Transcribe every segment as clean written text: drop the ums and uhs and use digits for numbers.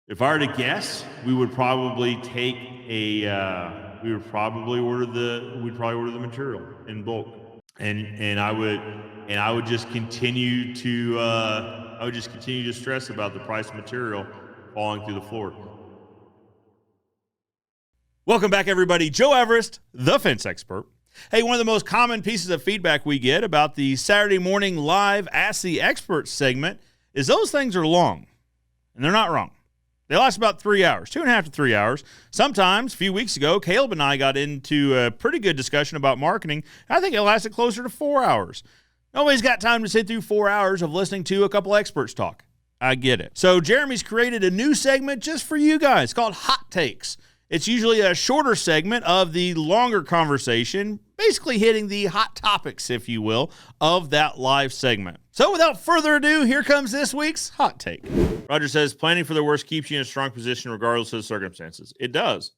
If I were to guess, we would probably take we'd probably order the material in bulk, and I would just continue to stress about the price of material falling through the floor. Welcome back, everybody. Joe Everest, the fence expert. Hey, one of the most common pieces of feedback we get about the Saturday morning live Ask the Expert segment is those things are long, and they're not wrong. They last about 3 hours, 2.5 to 3 hours. Sometimes, a few weeks ago, Caleb and I got into a pretty good discussion about marketing. I think it lasted closer to 4 hours. Nobody's got time to sit through 4 hours of listening to a couple experts talk. I get it. So Jeremy's created a new segment just for you guys called Hot Takes. It's usually a shorter segment of the longer conversation, basically hitting the hot topics, if you will, of that live segment. So without further ado, here comes this week's Hot Take. Roger says, planning for the worst keeps you in a strong position regardless of the circumstances. It does.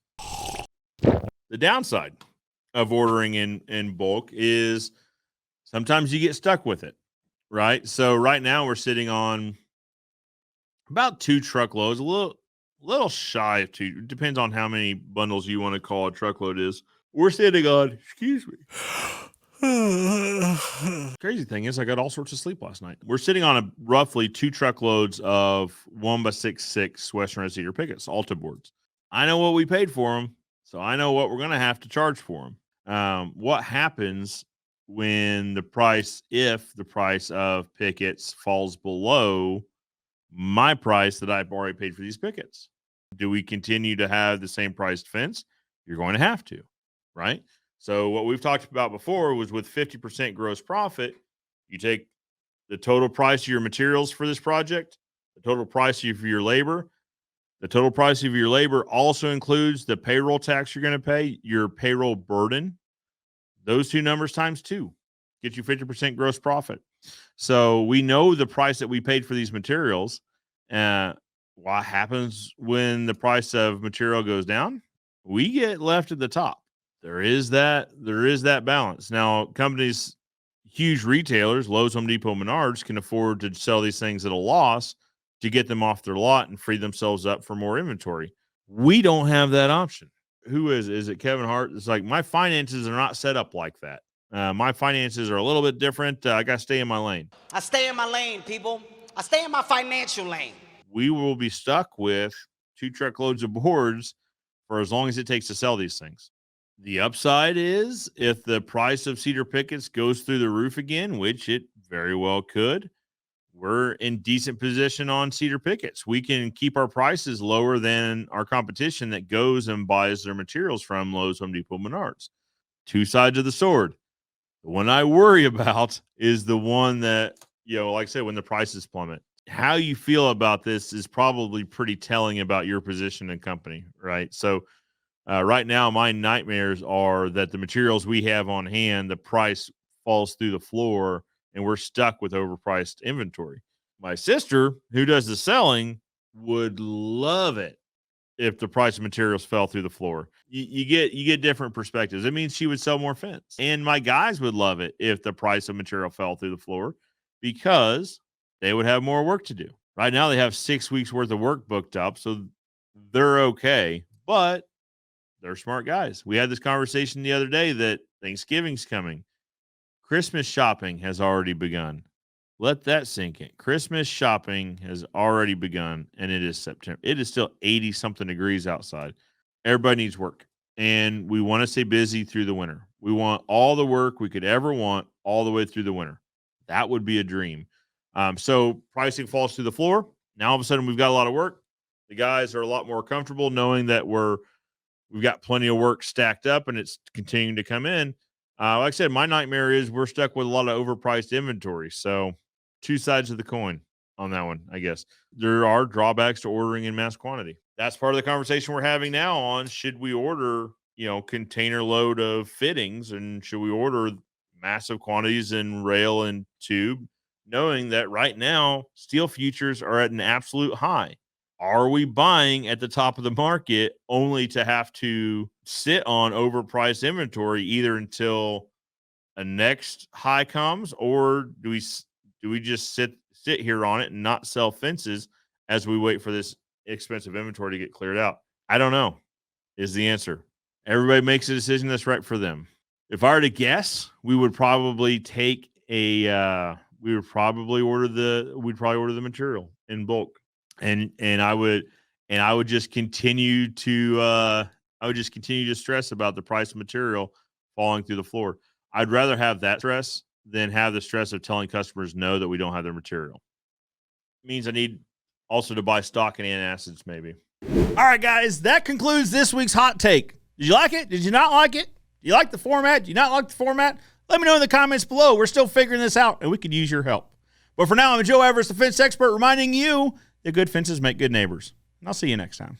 The downside of ordering in bulk is sometimes you get stuck with it, right? So right now we're sitting on about 2 truckloads, a little shy of 2. Depends on how many bundles you want to call a truckload is. We're sitting on, excuse me. Crazy thing is I got all sorts of sleep last night. We're sitting on a roughly 2 truckloads of 1x66 Western Red Cedar pickets, Alta boards. I know what we paid for them, so I know what we're going to have to charge for them. What happens when if the price of pickets falls below my price that I've already paid for these pickets? Do we continue to have the same priced fence? You're going to have to, right? So what we've talked about before was with 50% gross profit, you take the total price of your materials for this project, the total price of your labor. The total price of your labor also includes the payroll tax you're going to pay, your payroll burden. Those 2 numbers times 2 get you 50% gross profit. So we know the price that we paid for these materials. What happens when the price of material goes down? We get left at the top. There is that balance. Now, companies, huge retailers, Lowe's, Home Depot, Menards, can afford to sell these things at a loss to get them off their lot and free themselves up for more inventory. We don't have that option. Who is it? Is it Kevin Hart? It's like, my finances are not set up like that. My finances are a little bit different. I got to stay in my lane. I stay in my lane, people. I stay in my financial lane. We will be stuck with 2 truckloads of boards for as long as it takes to sell these things. The upside is if the price of cedar pickets goes through the roof again, which it very well could, we're in decent position on cedar pickets. We can keep our prices lower than our competition that goes and buys their materials from Lowe's, Home Depot, Menards. 2 sides of the sword. The one I worry about is the one that, like I said, when the prices plummet. How you feel about this is probably pretty telling about your position and company, right? So right now, my nightmares are that the materials we have on hand, the price falls through the floor and we're stuck with overpriced inventory. My sister, who does the selling, would love it if the price of materials fell through the floor. You get different perspectives. It means she would sell more fence. And my guys would love it if the price of material fell through the floor because they would have more work to do. Right now, they have 6 weeks worth of work booked up, so they're okay. But they're smart guys. We had this conversation the other day that Thanksgiving's coming. Christmas shopping has already begun. Let that sink in. Christmas shopping has already begun, and it is September. It is still 80-something degrees outside. Everybody needs work, and we want to stay busy through the winter. We want all the work we could ever want all the way through the winter. That would be a dream. So pricing falls through the floor. Now, all of a sudden, we've got a lot of work. The guys are a lot more comfortable knowing that we've got plenty of work stacked up, and it's continuing to come in. Like I said, my nightmare is we're stuck with a lot of overpriced inventory. So 2 sides of the coin on that one, I guess. There are drawbacks to ordering in mass quantity. That's part of the conversation we're having now on should we order, container load of fittings, and should we order massive quantities in rail and tube, knowing that right now steel futures are at an absolute high. Are we buying at the top of the market only to have to sit on overpriced inventory either until a next high comes, or do we just sit here on it and not sell fences as we wait for this expensive inventory to get cleared out? I don't know, is the answer. Everybody makes a decision that's right for them. If I were to guess, we would probably take a we'd probably order the material in bulk. And I would just continue to stress about the price of material falling through the floor. I'd rather have that stress than have the stress of telling customers no that we don't have their material. It means I need also to buy stock in antacids maybe. All right, guys, that concludes this week's hot take. Did you like it? Did you not like it? Do you like the format? Do you not like the format? Let me know in the comments below. We're still figuring this out, and we could use your help. But for now, I'm Joe Everest, the fence expert, reminding you that good fences make good neighbors. And I'll see you next time.